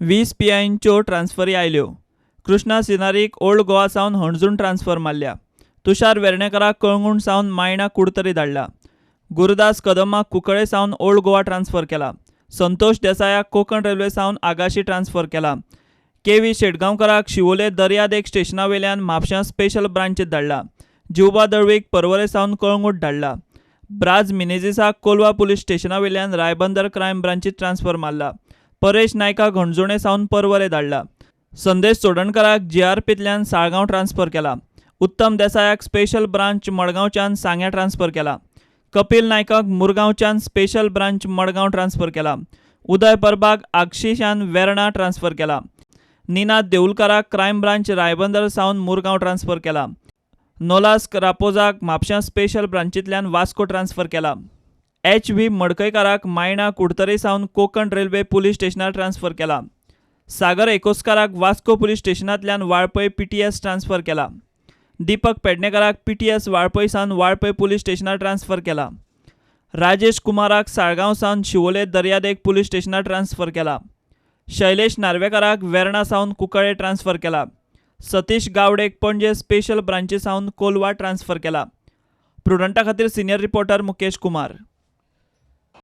20 PIंच्यो ट्रान्स्फरी आयल्यो। कृष्णा सिनारीक ओल्ड गोवा सावन हणजून ट्रान्स्फर मारल्या। तुषार वेर्णेकाराक कळंगूट सावन मायणा कुडतरी धाडला। गुरुदास कदमाक कुंकळे सावन ओल्ड गोवा ट्रान्स्फर केला। संतोष देसायाक कोंकण रेल्वे सावन आगाशी ट्रान्स्फर केला। KV शेटगांवकाराक शिवोले दर्यादेग स्टेशना वयल्यान म्हापशां स्पेशल ब्रांचीत धाडला। जिवबा दळवीक पर्वरे सावन कळंगूट धाडला। ब्राज मिनेझिसाक कोलवा पुलीस स्टेशना वयल्यान रायबंदर क्रायम ब्रांचीत ट्रान्स्फर मारला। परेश नायकाक हणजुणे सावन पर्वरे धाडला। संदेश चोडणकाराक GRPंतल्यान साळगांव ट्रान्स्फर केला। उत्तम देसायाक स्पेशल ब्रांच मडगांवच्यान सांग्या ट्रान्स्फर केला। कपिल नायकाक मुरगांवच्यान स्पेशल ब्रांच मडगांव ट्रान्स्फर केला। उदय परबाक आगशीच्यान वेर्णा ट्रान्स्फर केला। निनाद देऊलकाराक क्रायम ब्रांच रायबंदर सावन मुरगांव ट्रान्स्फर केला। नोलास रापोजाक म्हापशां स्पेशल ब्रांचींतल्यान वास्को ट्रान्स्फर केला। HV मडकयकाराक मायणा कुडतरी सावन कोंकण रेल्वे पुलीस स्टेशनार ट्रान्स्फर केला। सागर एकोस्काराक वास्को पुलीस स्टेशनांतल्यान वाळपय PTS ट्रान्स्फर केला। दीपक पेडणेकाराक PTS वाळपय सावन वाळपय पुलीस स्टेशनार ट्रान्स्फर केला। राजेश कुमाराक साळगांव सावन शिवोले दर्यादेग पुलीस स्टेशनार ट्रान्स्फर केला। शैलेश नार्वेकाराक वेर्णा सावन कुंकळे ट्रान्स्फर केला। सतीश गावडेक पणजे स्पेशल ब्रांची सावन कोलवा ट्रान्स्फर केला। प्रुडंटा खातीर सिनियर रिपोर्टर मुकेश कुमार।